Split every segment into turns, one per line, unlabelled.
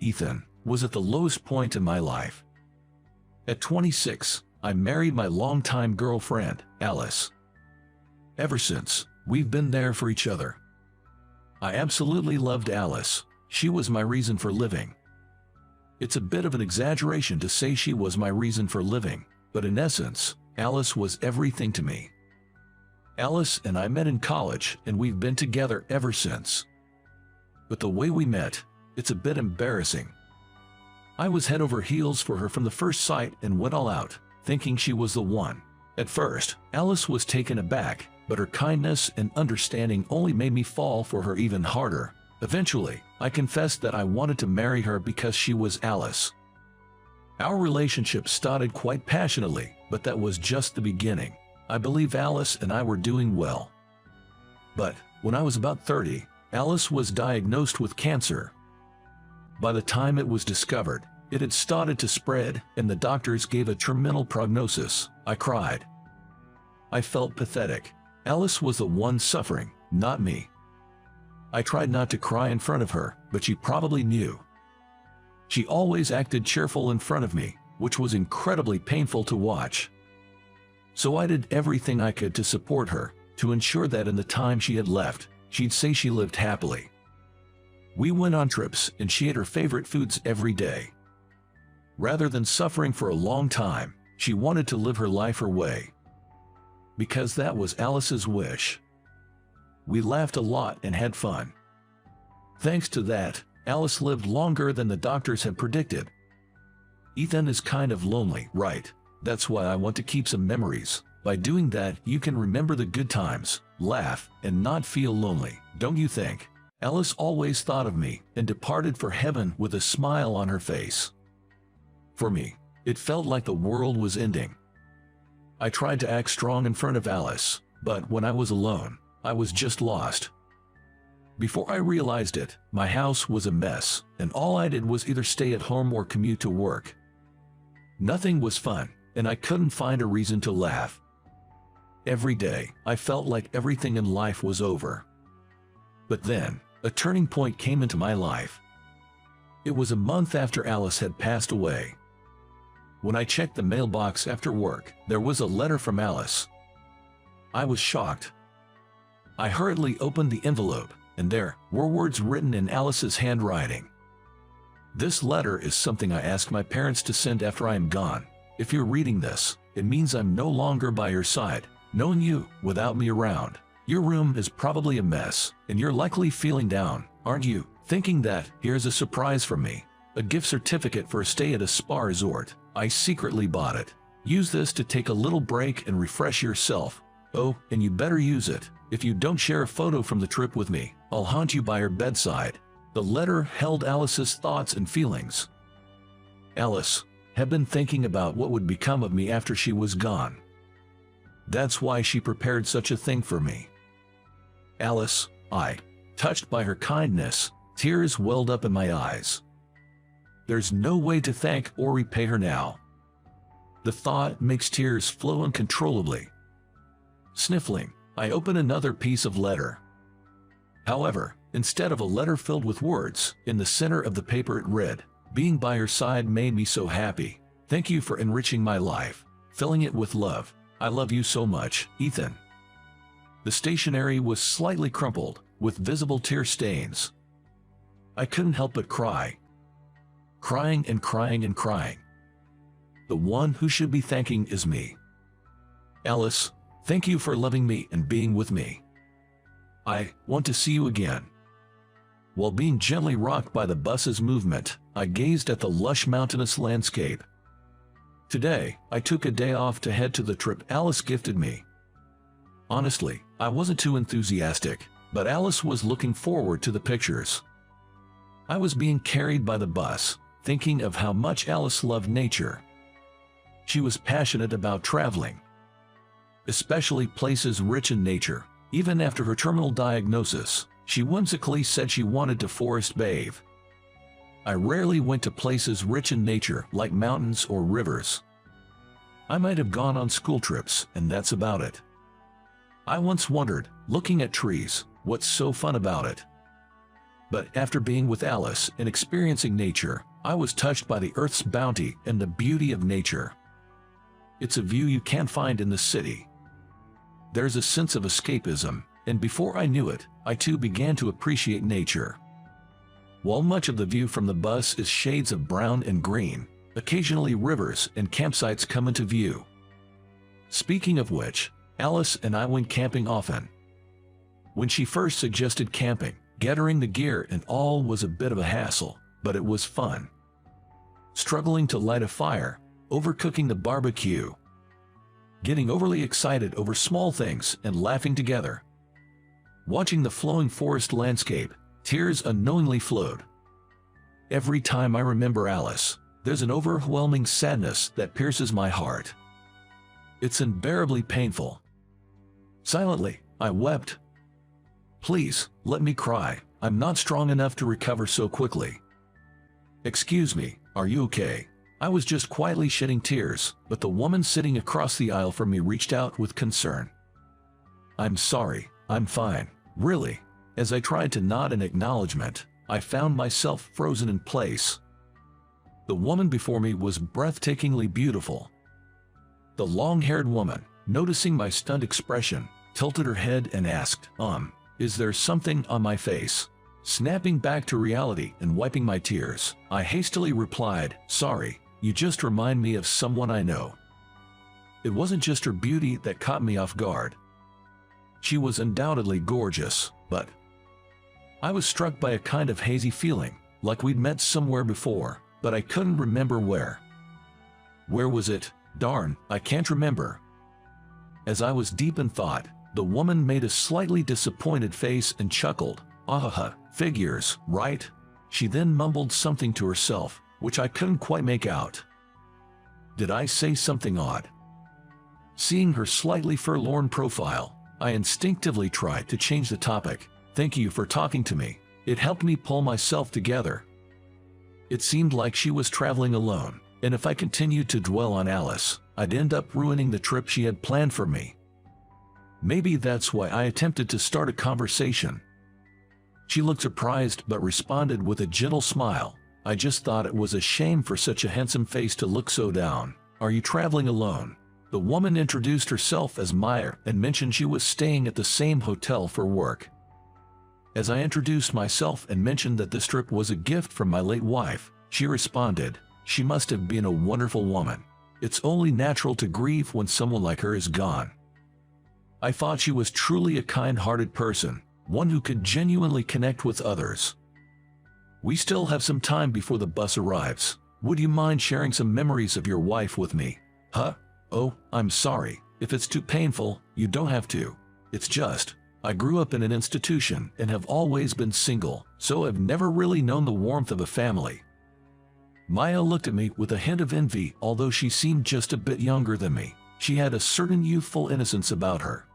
Ethan, was at the lowest point in my life. At 26, I married my longtime girlfriend, Alice. Ever since, we've been there for each other. I absolutely loved Alice. She was my reason for living. It's a bit of an exaggeration to say she was my reason for living, but in essence, Alice was everything to me. Alice and I met in college, and we've been together ever since. But the way we met, it's a bit embarrassing. I was head over heels for her from the first sight and went all out, thinking she was the one. At first, Alice was taken aback, but her kindness and understanding only made me fall for her even harder. Eventually, I confessed that I wanted to marry her because she was Alice. Our relationship started quite passionately, but that was just the beginning. I believe Alice and I were doing well. But when I was about 30, Alice was diagnosed with cancer. By the time it was discovered, it had started to spread, and the doctors gave a terminal prognosis. I cried. I felt pathetic. Alice was the one suffering, not me. I tried not to cry in front of her, but she probably knew. She always acted cheerful in front of me, which was incredibly painful to watch. So I did everything I could to support her, to ensure that in the time she had left, she'd say she lived happily. We went on trips, and she ate her favorite foods every day. Rather than suffering for a long time, she wanted to live her life her way. Because that was Alice's wish. We laughed a lot and had fun. Thanks to that, Alice lived longer than the doctors had predicted. Ethan is kind of lonely, right? That's why I want to keep some memories. By doing that, you can remember the good times, laugh, and not feel lonely, don't you think? Alice always thought of me and departed for heaven with a smile on her face. For me, it felt like the world was ending. I tried to act strong in front of Alice, but when I was alone, I was just lost. Before I realized it, my house was a mess, and all I did was either stay at home or commute to work. Nothing was fun, and I couldn't find a reason to laugh. Every day, I felt like everything in life was over. But then, a turning point came into my life. It was a month after Alice had passed away. When I checked the mailbox after work, there was a letter from Alice. I was shocked. I hurriedly opened the envelope, and there were words written in Alice's handwriting. This letter is something I asked my parents to send after I am gone. If you're reading this, it means I'm no longer by your side, knowing you without me around. Your room is probably a mess, and you're likely feeling down, aren't you? Thinking that, here's a surprise from me. A gift certificate for a stay at a spa resort. I secretly bought it. Use this to take a little break and refresh yourself. Oh, and you better use it. If you don't share a photo from the trip with me, I'll haunt you by her bedside. The letter held Alice's thoughts and feelings. Alice had been thinking about what would become of me after she was gone. That's why she prepared such a thing for me. Alice, touched by her kindness, tears welled up in my eyes. There's no way to thank or repay her now. The thought makes tears flow uncontrollably. Sniffling, I open another piece of letter. However, instead of a letter filled with words, in the center of the paper it read, "Being by your side made me so happy. Thank you for enriching my life, filling it with love. I love you so much, Ethan." The stationery was slightly crumpled, with visible tear stains. I couldn't help but cry. Crying and crying and crying. The one who should be thanking is me. Alice, thank you for loving me and being with me. I want to see you again. While being gently rocked by the bus's movement, I gazed at the lush mountainous landscape. Today, I took a day off to head to the trip Alice gifted me. Honestly, I wasn't too enthusiastic, but Alice was looking forward to the pictures. I was being carried by the bus, thinking of how much Alice loved nature. She was passionate about traveling, especially places rich in nature. Even after her terminal diagnosis, she whimsically said she wanted to forest bathe. I rarely went to places rich in nature like mountains or rivers. I might have gone on school trips, and that's about it. I once wondered, looking at trees, what's so fun about it? But after being with Alice and experiencing nature, I was touched by the earth's bounty and the beauty of nature. It's a view you can't find in the city. There's a sense of escapism, and before I knew it, I too began to appreciate nature. While much of the view from the bus is shades of brown and green, occasionally rivers and campsites come into view. Speaking of which, Alice and I went camping often. When she first suggested camping, gathering the gear and all was a bit of a hassle, but it was fun. Struggling to light a fire, overcooking the barbecue, getting overly excited over small things and laughing together. Watching the flowing forest landscape, tears unknowingly flowed. Every time I remember Alice, there's an overwhelming sadness that pierces my heart. It's unbearably painful. Silently, I wept. Please, let me cry. I'm not strong enough to recover so quickly. Excuse me, are you okay? I was just quietly shedding tears, but the woman sitting across the aisle from me reached out with concern. I'm sorry, I'm fine, really. As I tried to nod in acknowledgement, I found myself frozen in place. The woman before me was breathtakingly beautiful. The long-haired woman, noticing my stunned expression, tilted her head and asked, is there something on my face? Snapping back to reality and wiping my tears, I hastily replied, sorry, you just remind me of someone I know. It wasn't just her beauty that caught me off guard. She was undoubtedly gorgeous, but I was struck by a kind of hazy feeling, like we'd met somewhere before, but I couldn't remember where. Where was it? Darn, I can't remember. As I was deep in thought, the woman made a slightly disappointed face and chuckled. Figures, right? She then mumbled something to herself, which I couldn't quite make out. Did I say something odd? Seeing her slightly forlorn profile, I instinctively tried to change the topic. Thank you for talking to me. It helped me pull myself together. It seemed like she was traveling alone, and if I continued to dwell on Alice, I'd end up ruining the trip she had planned for me. Maybe that's why I attempted to start a conversation. She looked surprised but responded with a gentle smile. I just thought it was a shame for such a handsome face to look so down. Are you traveling alone? The woman introduced herself as Maya and mentioned she was staying at the same hotel for work. As I introduced myself and mentioned that this trip was a gift from my late wife, she responded, she must have been a wonderful woman. It's only natural to grieve when someone like her is gone. I thought she was truly a kind-hearted person, one who could genuinely connect with others. We still have some time before the bus arrives. Would you mind sharing some memories of your wife with me? Oh, I'm sorry. If it's too painful, you don't have to. It's just, I grew up in an institution and have always been single, so I've never really known the warmth of a family. Maya looked at me with a hint of envy. Although she seemed just a bit younger than me, she had a certain youthful innocence about her.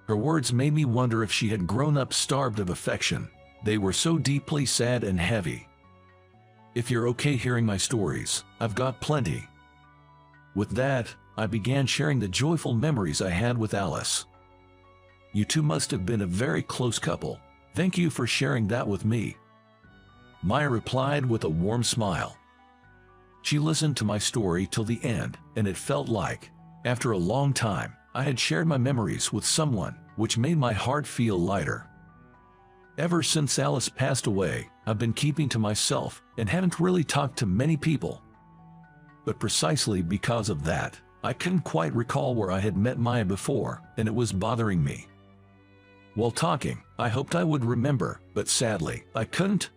Her words made me wonder if she had grown up starved of affection. They were so deeply sad and heavy. If you're okay hearing my stories, I've got plenty. With that, I began sharing the joyful memories I had with Alice. You two must have been a very close couple. Thank you for sharing that with me. Maya replied with a warm smile. She listened to my story till the end, and it felt like, after a long time, I had shared my memories with someone, which made my heart feel lighter. Ever since Alice passed away, I've been keeping to myself and haven't really talked to many people. But precisely because of that, I couldn't quite recall where I had met Maya before, and it was bothering me. While talking, I hoped I would remember, but sadly, I couldn't.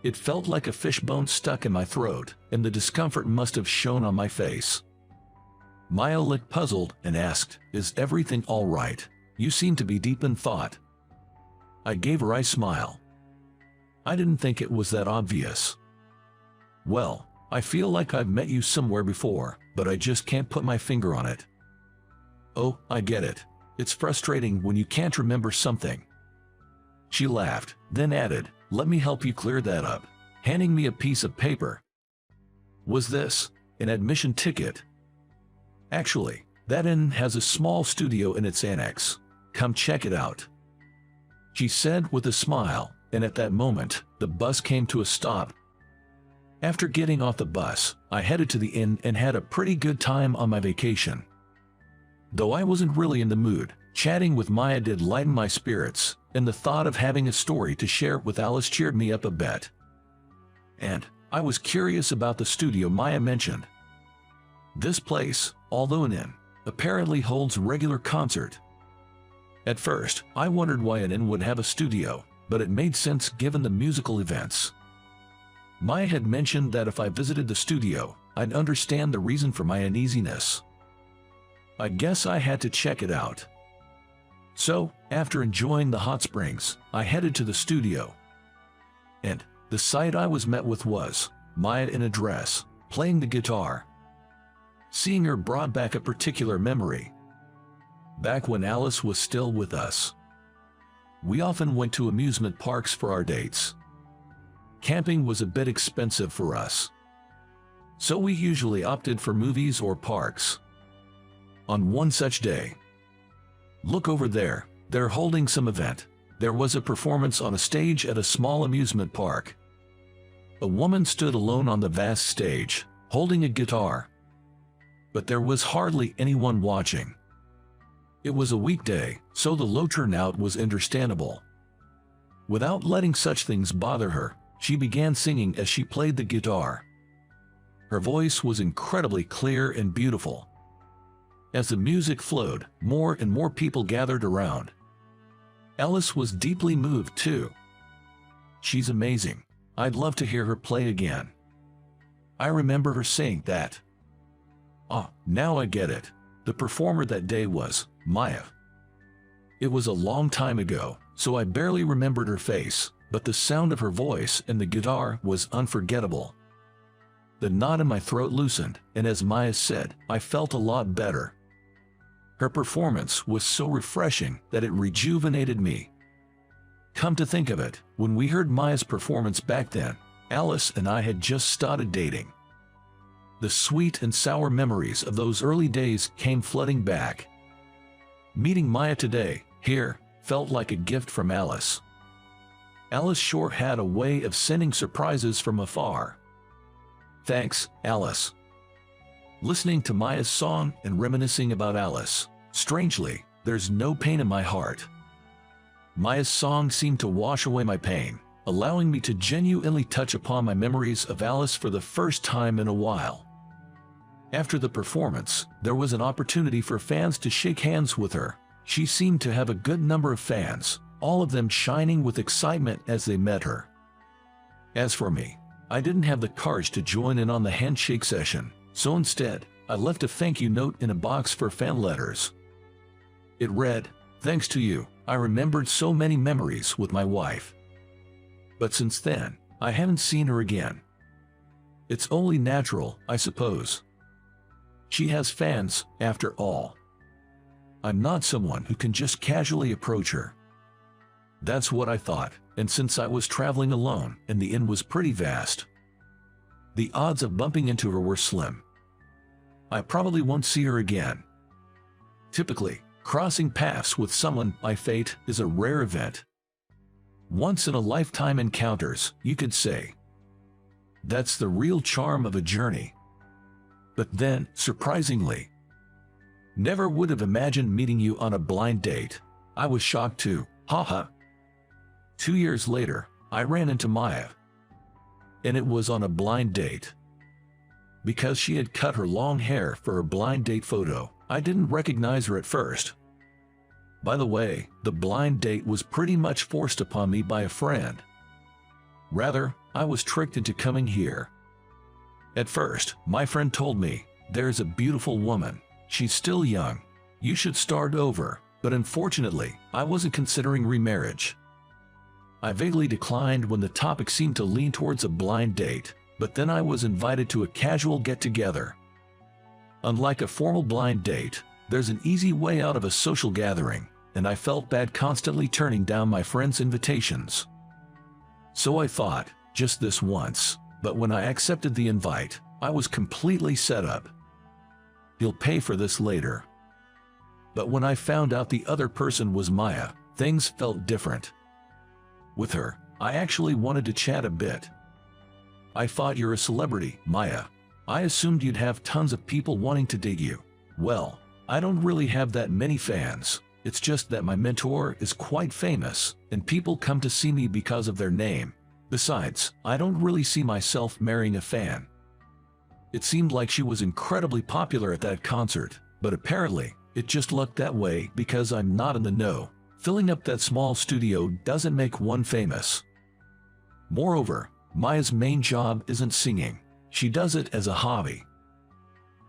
It felt like a fishbone stuck in my throat, and the discomfort must have shown on my face. Maya looked puzzled and asked, is everything all right? You seem to be deep in thought. I gave her a smile. I didn't think it was that obvious. Well, I feel like I've met you somewhere before, but I just can't put my finger on it. Oh, I get it. It's frustrating when you can't remember something. She laughed, then added, let me help you clear that up, handing me a piece of paper. Was this an admission ticket? Actually, that inn has a small studio in its annex. Come check it out. She said with a smile, and at that moment, the bus came to a stop. After getting off the bus, I headed to the inn and had a pretty good time on my vacation. Though I wasn't really in the mood, chatting with Maya did lighten my spirits, and the thought of having a story to share with Alice cheered me up a bit. And I was curious about the studio Maya mentioned. This place, although an inn, apparently holds regular concert. At first, I wondered why an inn would have a studio, but it made sense given the musical events. Maya had mentioned that if I visited the studio, I'd understand the reason for my uneasiness. I guess I had to check it out. So, after enjoying the hot springs, I headed to the studio. And the sight I was met with was Maya in a dress, playing the guitar. Seeing her brought back a particular memory. Back when Alice was still with us. We often went to amusement parks for our dates. Camping was a bit expensive for us, so we usually opted for movies or parks. On one such day, look over there, they're holding some event. There was a performance on a stage at a small amusement park. A woman stood alone on the vast stage, holding a guitar. But there was hardly anyone watching. It was a weekday, so the low turnout was understandable. Without letting such things bother her, she began singing as she played the guitar. Her voice was incredibly clear and beautiful. As the music flowed, more and more people gathered around. Alice was deeply moved too. She's amazing. I'd love to hear her play again. I remember her saying that. Ah, now I get it. The performer that day was Maya. It was a long time ago, so I barely remembered her face, but the sound of her voice and the guitar was unforgettable. The knot in my throat loosened, and as Maya said, I felt a lot better. Her performance was so refreshing that it rejuvenated me. Come to think of it, when we heard Maya's performance back then, Alice and I had just started dating. The sweet and sour memories of those early days came flooding back. Meeting Maya today, here, felt like a gift from Alice. Alice sure had a way of sending surprises from afar. Thanks, Alice. Listening to Maya's song and reminiscing about Alice, strangely, there's no pain in my heart. Maya's song seemed to wash away my pain, allowing me to genuinely touch upon my memories of Alice for the first time in a while. After the performance, there was an opportunity for fans to shake hands with her. She seemed to have a good number of fans, all of them shining with excitement as they met her. As for me, I didn't have the courage to join in on the handshake session, so instead, I left a thank you note in a box for fan letters. It read, "Thanks to you, I remembered so many memories with my wife. But since then, I haven't seen her again. It's only natural, I suppose. She has fans, after all. I'm not someone who can just casually approach her." That's what I thought, and since I was traveling alone and the inn was pretty vast, the odds of bumping into her were slim. I probably won't see her again. Typically, crossing paths with someone by fate is a rare event. Once-in-a-lifetime encounters, you could say. That's the real charm of a journey. But then, surprisingly, never would have imagined meeting you on a blind date. I was shocked too, haha. 2 years later, I ran into Maya. And it was on a blind date. Because she had cut her long hair for her blind date photo, I didn't recognize her at first. By the way, the blind date was pretty much forced upon me by a friend. Rather, I was tricked into coming here. At first, my friend told me, "There's a beautiful woman. She's still young. You should start over," but unfortunately, I wasn't considering remarriage. I vaguely declined when the topic seemed to lean towards a blind date, but then I was invited to a casual get-together. Unlike a formal blind date, there's an easy way out of a social gathering, and I felt bad constantly turning down my friends' invitations. So I thought, just this once, but when I accepted the invite, I was completely set up. He'll pay for this later. But when I found out the other person was Maya, things felt different. With her, I actually wanted to chat a bit. I thought you're a celebrity, Maya. I assumed you'd have tons of people wanting to date you. Well, I don't really have that many fans. It's just that my mentor is quite famous, and people come to see me because of their name. Besides, I don't really see myself marrying a fan. It seemed like she was incredibly popular at that concert, but apparently, it just looked that way because I'm not in the know. Filling up that small studio doesn't make one famous. Moreover, Maya's main job isn't singing. She does it as a hobby.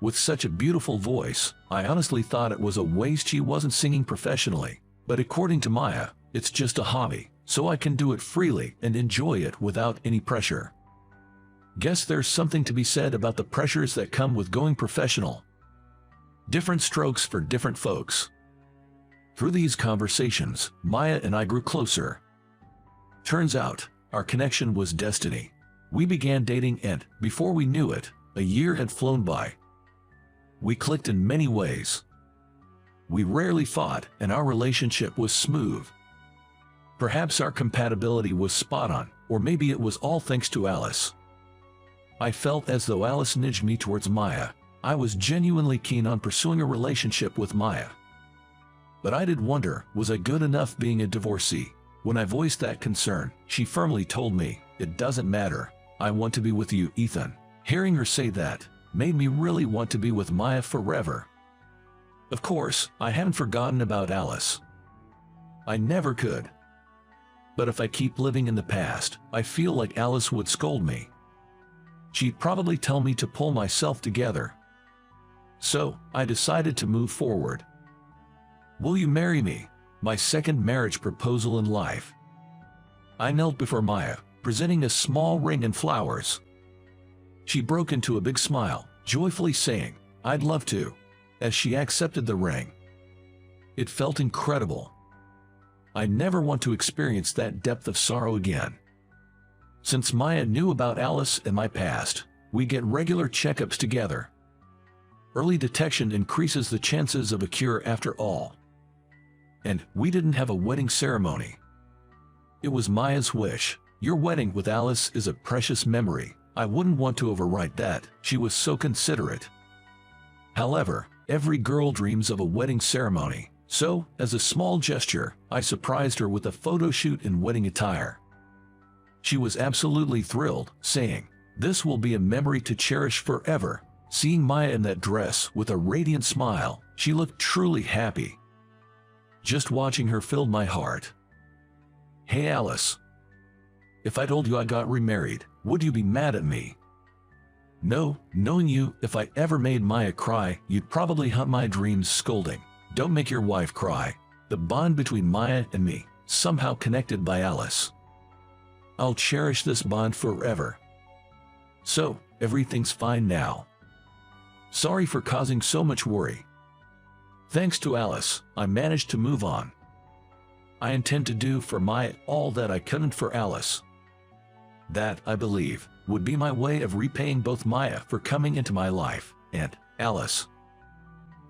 With such a beautiful voice, I honestly thought it was a waste she wasn't singing professionally. But according to Maya, it's just a hobby, so I can do it freely and enjoy it without any pressure. Guess there's something to be said about the pressures that come with going professional. Different strokes for different folks. Through these conversations, Maya and I grew closer. Turns out, our connection was destiny. We began dating and, before we knew it, a year had flown by. We clicked in many ways. We rarely fought, and our relationship was smooth. Perhaps our compatibility was spot on, or maybe it was all thanks to Alice. I felt as though Alice nudged me towards Maya. I was genuinely keen on pursuing a relationship with Maya. But I did wonder, was I good enough being a divorcee? When I voiced that concern, she firmly told me, "It doesn't matter. I want to be with you, Ethan." Hearing her say that made me really want to be with Maya forever. Of course, I hadn't forgotten about Alice. I never could. But if I keep living in the past, I feel like Alice would scold me. She'd probably tell me to pull myself together. So, I decided to move forward. "Will you marry me?" My second marriage proposal in life. I knelt before Maya, presenting a small ring and flowers. She broke into a big smile, joyfully saying, "I'd love to," as she accepted the ring. It felt incredible. I never want to experience that depth of sorrow again. Since Maya knew about Alice and my past, we get regular checkups together. Early detection increases the chances of a cure after all. And we didn't have a wedding ceremony. It was Maya's wish. "Your wedding with Alice is a precious memory. I wouldn't want to overwrite that. She was so considerate." However, every girl dreams of a wedding ceremony. So, as a small gesture, I surprised her with a photo shoot in wedding attire. She was absolutely thrilled, saying, "This will be a memory to cherish forever." Seeing Maya in that dress with a radiant smile, she looked truly happy. Just watching her filled my heart. "Hey Alice, if I told you I got remarried, would you be mad at me?" "No, knowing you, if I ever made Maya cry, you'd probably haunt my dreams scolding. Don't make your wife cry." The bond between Maya and me, somehow connected by Alice. I'll cherish this bond forever. So, everything's fine now. Sorry for causing so much worry. Thanks to Alice, I managed to move on. I intend to do for Maya all that I couldn't for Alice. That, I believe, would be my way of repaying both Maya for coming into my life, and Alice